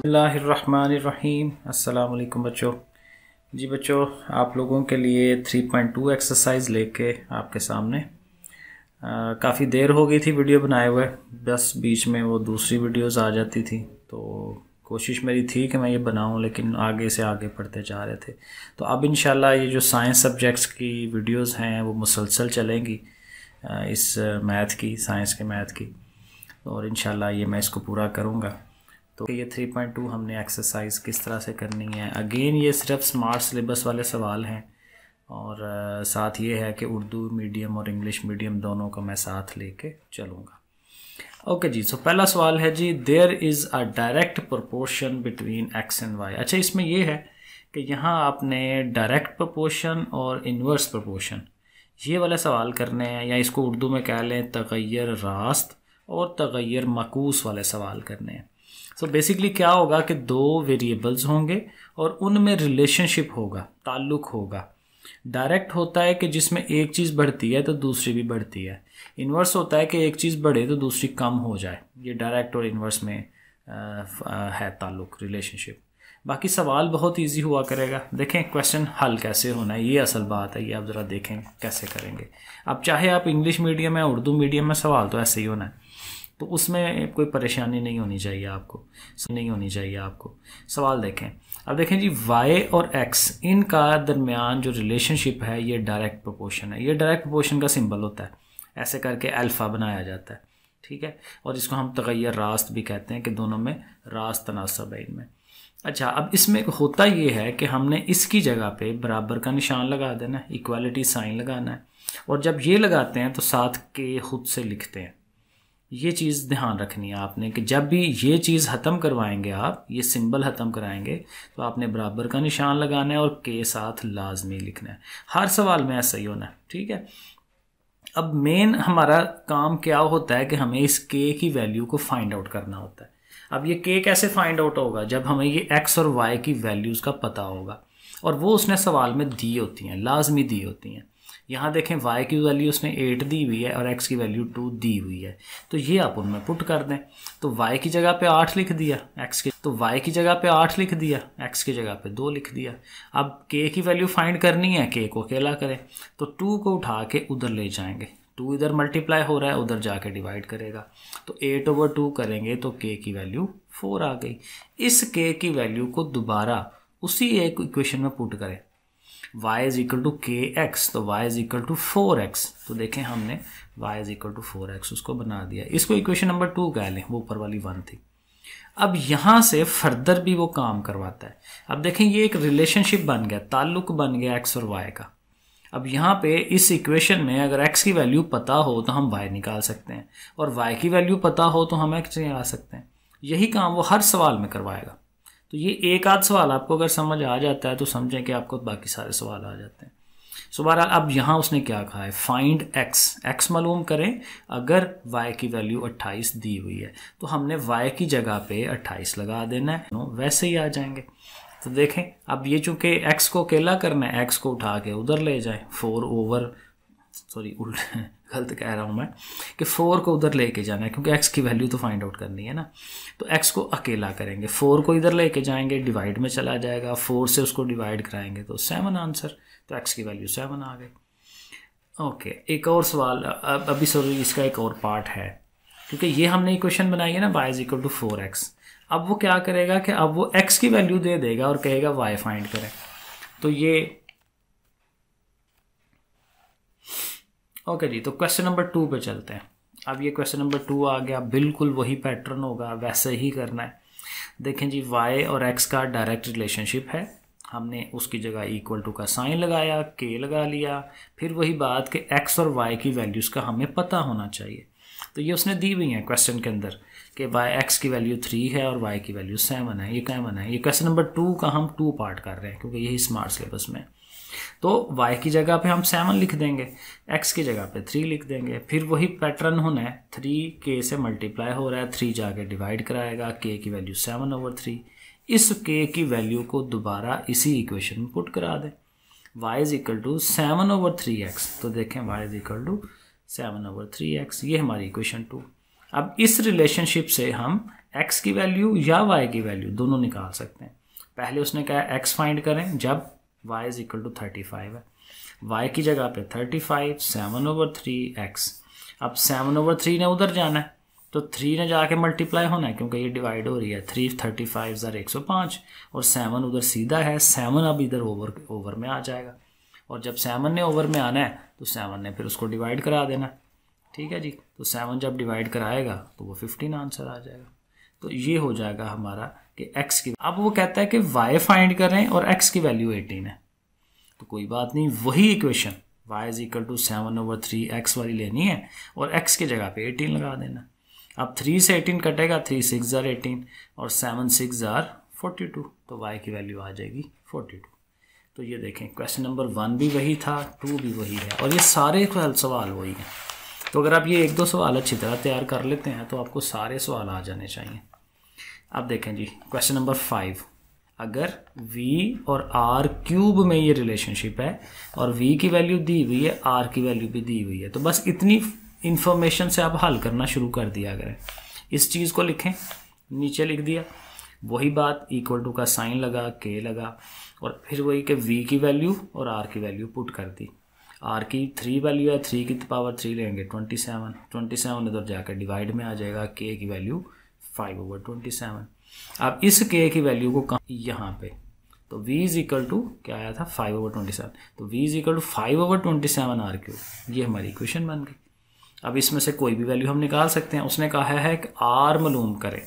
बिस्मिल्लाहिर्रहमानिर्रहीम। अस्सलाम वालेकुम बच्चों। जी बच्चों, आप लोगों के लिए 3.2 एक्सरसाइज लेके आपके सामने काफ़ी देर हो गई थी वीडियो बनाए हुए, बस बीच में वो दूसरी वीडियोस आ जाती थी, तो कोशिश मेरी थी कि मैं ये बनाऊं, लेकिन आगे से आगे पढ़ते जा रहे थे। तो अब इंशाल्लाह ये जो साइंस सब्जेक्ट्स की वीडियोस हैं वो मुसलसल चलेंगी, इस मैथ की, साइंस के मैथ की, और इंशाल्लाह ये मैं इसको पूरा करूँगा। तो ये 3.2 हमने एक्सरसाइज किस तरह से करनी है। अगेन ये सिर्फ स्मार्ट सिलेबस वाले सवाल हैं, और साथ ये है कि उर्दू मीडियम और इंग्लिश मीडियम दोनों को मैं साथ लेके चलूँगा। ओके जी, सो पहला सवाल है जी, there is a direct proportion between X and Y. अच्छा, इसमें यह है कि यहाँ आपने डायरेक्ट प्रोपोर्शन और इन्वर्स प्रोपोर्शन ये वाले सवाल करने हैं, या इसको उर्दू में कह लें तगय्यर रास्त और तगय्यर मकूस वाले सवाल करने हैं। सो बेसिकली क्या होगा कि दो वेरिएबल्स होंगे और उनमें रिलेशनशिप होगा, ताल्लुक़ होगा। डायरेक्ट होता है कि जिसमें एक चीज़ बढ़ती है तो दूसरी भी बढ़ती है। इन्वर्स होता है कि एक चीज़ बढ़े तो दूसरी कम हो जाए। ये डायरेक्ट और इन्वर्स में है ताल्लुक़, रिलेशनशिप। बाकी सवाल बहुत इजी हुआ करेगा। देखें क्वेश्चन हल कैसे होना है, ये असल बात है। ये आप ज़रा देखें कैसे करेंगे। अब चाहे आप इंग्लिश मीडियम या उर्दू मीडियम में, सवाल तो ऐसे ही होना है, तो उसमें कोई परेशानी नहीं होनी चाहिए आपको। सवाल देखें। अब देखें जी, y और x इनका दरमियान जो रिलेशनशिप है ये डायरेक्ट प्रोपोर्शन है। ये डायरेक्ट प्रोपोर्शन का सिंबल होता है, ऐसे करके अल्फ़ा बनाया जाता है, ठीक है। और इसको हम तगय्यर रास्त भी कहते हैं कि दोनों में रास्त तनासब है इनमें। अच्छा, अब इसमें होता ये है कि हमने इसकी जगह पे बराबर का निशान लगा देना है, इक्वालिटी साइन लगाना है, और जब ये लगाते हैं तो साथ के खुद से लिखते हैं। ये चीज़ ध्यान रखनी है आपने कि जब भी ये चीज़ ख़त्म करवाएंगे, आप ये सिंबल ख़त्म कराएंगे, तो आपने बराबर का निशान लगाना है और के साथ लाजमी लिखना है। हर सवाल में ऐसा ही होना है, ठीक है। अब मेन हमारा काम क्या होता है कि हमें इस के की वैल्यू को फाइंड आउट करना होता है। अब ये के कैसे फाइंड आउट होगा? जब हमें ये एक्स और वाई की वैल्यूज़ का पता होगा, और वो उसने सवाल में दी होती हैं, लाजमी दी होती हैं। यहाँ देखें, y की वैल्यू उसने 8 दी हुई है और x की वैल्यू 2 दी हुई है, तो ये आप उनमें पुट कर दें। तो y की जगह पे 8 लिख दिया, y की जगह पे 8 लिख दिया, x की जगह पे 2 लिख दिया। अब k की वैल्यू फाइंड करनी है, k को अकेला करें, तो 2 को उठा के उधर ले जाएंगे। 2 इधर मल्टीप्लाई हो रहा है, उधर जाके डिवाइड करेगा, तो 8/2 करेंगे तो k की वैल्यू 4 आ गई। इस k की वैल्यू को दोबारा उसी एक इक्वेशन में पुट करें, y is equal to k x, तो y is equal to 4x। तो देखें हमने y is equal to 4x उसको बना दिया। इसको इक्वेशन नंबर 2 कह लें, वो ऊपर वाली 1 थी। अब यहाँ से फर्दर भी वो काम करवाता है। अब देखें, ये एक रिलेशनशिप बन गया, ताल्लुक बन गया x और y का। अब यहाँ पे इस इक्वेशन में अगर x की वैल्यू पता हो तो हम y निकाल सकते हैं, और y की वैल्यू पता हो तो हम x निकाल सकते हैं। यही काम वो हर सवाल में करवाएगा। तो ये एक आध सवाल आपको अगर समझ आ जाता है तो समझें कि आपको बाकी सारे सवाल आ जाते हैं। सो बहरहाल, अब यहाँ उसने क्या कहा है, फाइंड x मालूम करें। अगर y की वैल्यू 28 दी हुई है तो हमने y की जगह पे 28 लगा देना है, वैसे ही आ जाएंगे। तो देखें, अब ये चूँकि x को अकेला करना है, x को उठा के उधर ले जाएं, गलत कह रहा हूँ मैं कि 4 को उधर लेके जाना है, क्योंकि x की वैल्यू तो फाइंड आउट करनी है ना। तो x को अकेला करेंगे, 4 को इधर लेके जाएंगे, डिवाइड में चला जाएगा, 4 से उसको डिवाइड कराएंगे तो 7 आंसर। तो x की वैल्यू 7 आ गई। ओके, एक और सवाल, अभी सॉरी इसका एक और पार्ट है, क्योंकि ये हमने इक्वेशन बनाई है ना, y is equal to 4x। अब वो क्या करेगा कि अब वो x की वैल्यू दे देगा और कहेगा y फाइंड करें। तो ये ओके जी, तो क्वेश्चन नंबर 2 पे चलते हैं। अब ये क्वेश्चन नंबर 2 आ गया, बिल्कुल वही पैटर्न होगा, वैसे ही करना है। देखें जी, y और x का डायरेक्ट रिलेशनशिप है, हमने उसकी जगह इक्वल टू का साइन लगाया, k लगा लिया। फिर वही बात कि x और y की वैल्यूज़ का हमें पता होना चाहिए। तो ये उसने दी हुई है क्वेश्चन के अंदर कि x की वैल्यू 3 है और y की वैल्यू 7 है। ये कॉमन है, ये क्वेश्चन नंबर 2 का हम 2 पार्ट कर रहे हैं, क्योंकि यही स्मार्ट सिलेबस में। तो y की जगह पे हम 7 लिख देंगे, x की जगह पे 3 लिख देंगे। फिर वही पैटर्न होना है, 3k से मल्टीप्लाई हो रहा है, 3 जाके डिवाइड कराएगा, k की वैल्यू 7/3। इस k की वैल्यू को दोबारा इसी इक्वेशन में पुट करा दें, y is equal to 7/3x। तो देखें y is equal to 7/3x, ये हमारी इक्वेशन 2। अब इस रिलेशनशिप से हम एक्स की वैल्यू या वाई की वैल्यू दोनों निकाल सकते हैं। पहले उसने कहा एक्स फाइंड करें जब y इज इक्वल टू 35 है, y की जगह पे 35 7/3 x। अब 7/3 ने उधर जाना है तो 3 ने जाके मल्टीप्लाई होना है क्योंकि ये डिवाइड हो रही है। 3 35 105 और 7 उधर सीधा है, 7 अब इधर ओवर में आ जाएगा और जब 7 ने ओवर में आना है तो 7 ने फिर उसको डिवाइड करा देना। ठीक है जी, तो 7 जब डिवाइड कराएगा तो वो 15 आंसर आ जाएगा। तो ये हो जाएगा हमारा कि x की। अब वो कहता है कि y फाइंड करें और x की वैल्यू 18 है, तो कोई बात नहीं, वही equation y is equal to 7/3 x वाली लेनी है और x की जगह पे 18 लगा देना। अब 3 से 18 कटेगा, 3 6 जार 18 और 7 6 जार 42, तो y की वैल्यू आ जाएगी 42। तो ये देखें क्वेश्चन नंबर 1 भी वही था, 2 भी वही है और ये सारे सवाल वही हैं। तो अगर आप ये 1-2 सवाल अच्छी तरह तैयार कर लेते हैं तो आपको सारे सवाल आ जाने चाहिए। अब देखें जी क्वेश्चन नंबर 5, अगर v और r क्यूब में ये रिलेशनशिप है और v की वैल्यू दी हुई है, r की वैल्यू भी दी हुई है, तो बस इतनी इंफॉर्मेशन से आप हल करना शुरू कर दिया करें। इस चीज़ को लिखें, नीचे लिख दिया, वही बात इक्वल टू का साइन लगा, k लगा और फिर वही कि v की वैल्यू और r की वैल्यू पुट कर दी। r की 3 वैल्यू है, 3 की पावर 3 लेंगे 27 इधर जाकर डिवाइड में आ जाएगा, k की वैल्यू 5/27। अब इस k की वैल्यू को यहाँ पे, तो v इज इक्वल टू क्या आया था 5/27, तो v is equal to 5/27 r3, ये हमारी इक्वेशन बन गई। अब इसमें से कोई भी वैल्यू हम निकाल सकते हैं। उसने कहा है कि r मालूम करें,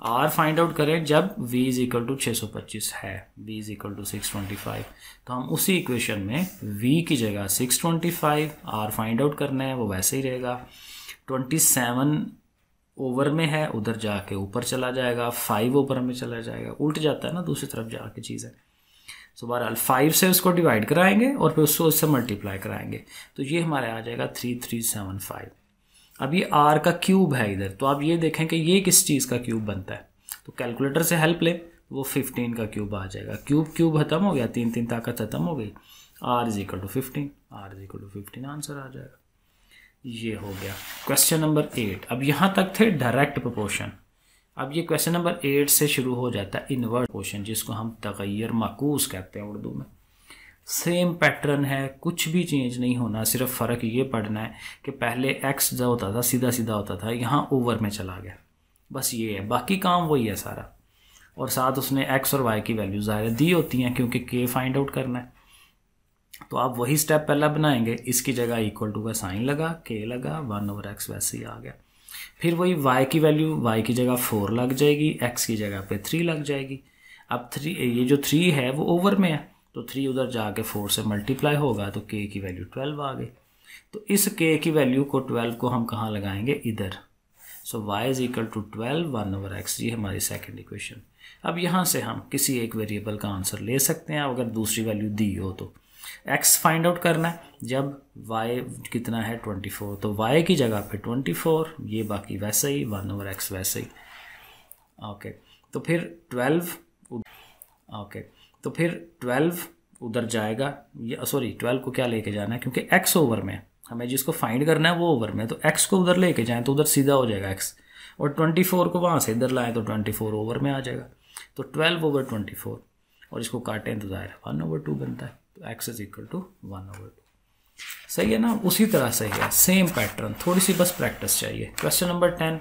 r फाइंड आउट करें जब v इज इक्वल टू 625 है, v इज इक्वल टू 625, तो हम उसी इक्वेशन में v की जगह 625, r फाइंड आउट करना है, वो वैसे ही रहेगा। 27 ओवर में है, उधर जाके ऊपर चला जाएगा, 5 ऊपर में चला जाएगा, उल्ट जाता है ना दूसरी तरफ जाके चीज़ें। सो बहरहाल 5 से उसको डिवाइड कराएंगे और फिर उसको इससे मल्टीप्लाई कराएंगे, तो ये हमारे आ जाएगा 3375। अब ये r का क्यूब है इधर, तो आप ये देखें कि ये किस चीज़ का क्यूब बनता है, तो कैलकुलेटर से हेल्प ले, वो 15 का क्यूब आ जाएगा। क्यूब खत्म हो गया, 3 ताकत खत्म हो गई, r is equal to 15, r is equal to 15 answer आ जाएगा। ये हो गया क्वेश्चन नंबर 8। अब यहाँ तक थे डायरेक्ट प्रोपोर्शन। अब ये क्वेश्चन नंबर 8 से शुरू हो जाता है इनवर्ट प्रोपोर्शन, जिसको हम तगैर माकूस कहते हैं उर्दू में। सेम पैटर्न है, कुछ भी चेंज नहीं होना, सिर्फ फ़र्क ये पड़ना है कि पहले x जो होता था सीधा सीधा होता था, यहाँ ओवर में चला गया, बस ये है, बाकी काम वही है सारा। और साथ उसने x और y की वैल्यू ज़ाहिर दी होती हैं क्योंकि k फाइंड आउट करना है, तो आप वही स्टेप पहला बनाएंगे। इसकी जगह इक्वल टू का साइन लगा, k लगा, 1/x वैसे ही आ गया। फिर वही y की वैल्यू, y की जगह 4 लग जाएगी, x की जगह पे 3 लग जाएगी। अब 3, ये जो 3 है वो ओवर में है, तो 3 उधर जाके 4 से मल्टीप्लाई होगा, तो k की वैल्यू 12 आ गई। तो इस k की वैल्यू को 12 को हम कहाँ लगाएंगे, इधर। So y is equal to 12 1/x, ये हमारी सेकेंड इक्वेशन। अब यहाँ से हम किसी एक वेरिएबल का आंसर ले सकते हैं अगर दूसरी वैल्यू दी हो तो। x फाइंड आउट करना है जब y कितना है 24, तो y की जगह पे 24, ये बाकी वैसे ही 1/x वैसे ही। ओके, तो फिर 12 तो फिर 12 उधर जाएगा, या सॉरी 12 को क्या लेके जाना है क्योंकि x ओवर में हमें जिसको फाइंड करना है वो ओवर में, तो x को उधर लेके जाएं तो उधर सीधा हो जाएगा x, और 24 को वहाँ से इधर लाएं तो 24 ओवर में आ जाएगा, तो 12/24, और इसको काटें तो ज़ाहिर 1/2 बनता है, तो x इज इक्वल टू 1/2। सही है ना, उसी तरह से है, सेम पैटर्न, थोड़ी सी बस प्रैक्टिस चाहिए। क्वेश्चन नंबर 10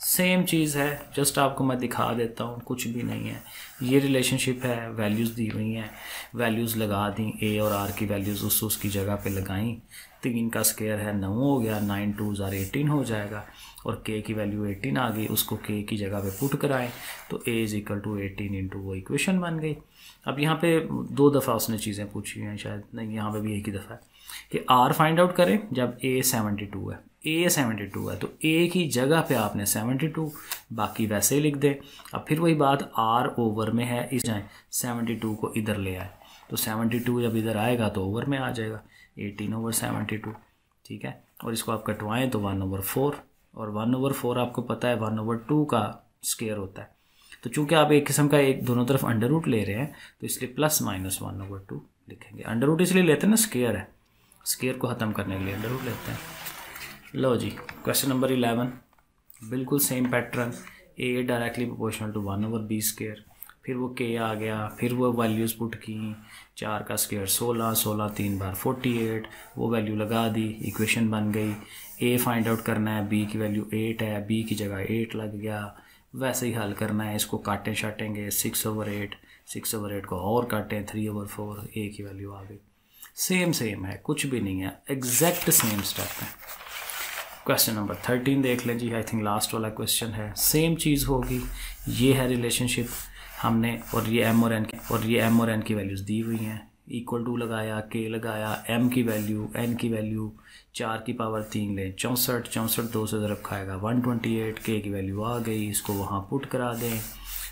सेम चीज़ है, जस्ट आपको मैं दिखा देता हूँ, कुछ भी नहीं है। ये रिलेशनशिप है, वैल्यूज़ दी हुई हैं, वैल्यूज़ लगा दी, a और r की वैल्यूज़ उसकी जगह पे लगाई। 3 का स्क्वायर है 9 हो गया, 9 2 18 हो जाएगा, और k की वैल्यू 18 आ गई, उसको k की जगह पे पुट कराएं तो a is equal to 18 into वो इक्वेशन बन गई। अब यहाँ पे 2 दफ़ा उसने चीज़ें पूछी हैं, शायद नहीं, यहाँ पे भी एक ही दफ़ा है कि r फाइंड आउट करें जब a 72 है, a 72 है, तो a की जगह पे आपने 72, बाकी वैसे ही लिख दें। अब फिर वही बात, r ओवर में है, इस जाए 72 को इधर ले आए, तो 72 जब इधर आएगा तो ओवर में आ जाएगा 18/72, ठीक है। और इसको आप कटवाएं तो 1/4, और 1/4 आपको पता है 1/2 का स्क्वायर होता है, तो चूंकि आप एक किस्म का एक दोनों तरफ अंडर रूट ले रहे हैं तो इसलिए +-1/2 लिखेंगे। अंडर रूट इसलिए लेते हैं ना, स्क्वायर है, स्क्वायर को ख़त्म करने के लिए अंडर रूट लेते हैं। लो जी, क्वेश्चन नंबर 11 बिल्कुल same pattern, a directly proportional to 1/b²। फिर वो के आ गया, फिर वो वैल्यूज़ पुट की, 4 का स्क्वायर 16, 16 3 बार 48, वो वैल्यू लगा दी, इक्वेशन बन गई। ए फाइंड आउट करना है, बी की वैल्यू 8 है, बी की जगह 8 लग गया। वैसे ही हल करना है, इसको काटें शाटेंगे, 6/8, 6/8 को और काटें, 3/4, ए की वैल्यू आ गई। सेम है, कुछ भी नहीं है, एग्जैक्ट सेम स्टेप है। क्वेश्चन नंबर 13 देख लें जी, आई थिंक लास्ट वाला क्वेश्चन है। सेम चीज़ होगी, ये है रिलेशनशिप हमने, और ये एम और एन की वैल्यूज़ दी हुई हैं। इक्वल टू लगाया, के लगाया, एम की वैल्यू, एन की वैल्यू, 4 की पावर 3 लें, 64, 64 2 से ज़रब खाएगा 128, के की वैल्यू आ गई, इसको वहाँ पुट करा दें।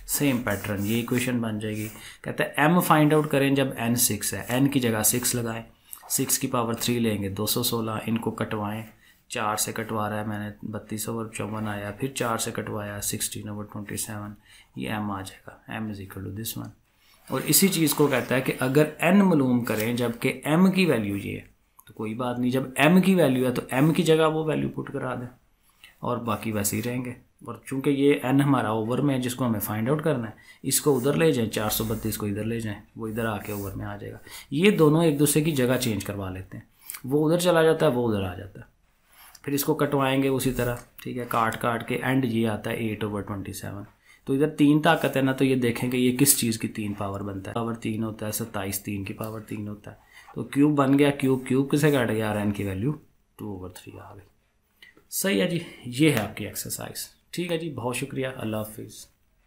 सेम पैटर्न, ये इक्वेशन बन जाएगी। कहते हैं एम फाइंड आउट करें जब एन 6 है, एन की जगह 6 लगाएं, 6 की पावर 3 लेंगे 216, इनको कटवाएं, 4 से कटवा रहा है मैंने, 32/54 आया, फिर 4 से कटवाया 16/27, ये एम आ जाएगा, m is equal to this one. और इसी चीज़ को कहता है कि अगर एन मालूम करें जबकि एम की वैल्यू ये है तो कोई बात नहीं, जब एम की वैल्यू है तो एम की जगह वो वैल्यू पुट करा दें और बाकी वैसे ही रहेंगे। और चूंकि ये एन हमारा ओवर में है जिसको हमें फाइंड आउट करना है, इसको उधर ले जाएं, 432 को इधर ले जाएं, वो इधर आके ओवर में आ जाएगा। ये दोनों एक दूसरे की जगह चेंज करवा लेते हैं, वो उधर चला जाता है, वो उधर आ जाता है। फिर इसको कटवाएंगे उसी तरह, ठीक है, काट के एंड ये आता है 8/27। तो इधर 3 ताकत है ना, तो ये देखेंगे ये किस चीज़ की 3 पावर बनता है, पावर 3 होता है, 27 3 की पावर 3 होता है। तो क्यूब बन गया, क्यूब किसे काट गया, एन की वैल्यू 2/3 आ गई। सही है जी, ये है आपकी एक्सरसाइज। ठीक है जी, बहुत शुक्रिया, अल्लाह हाफिज़।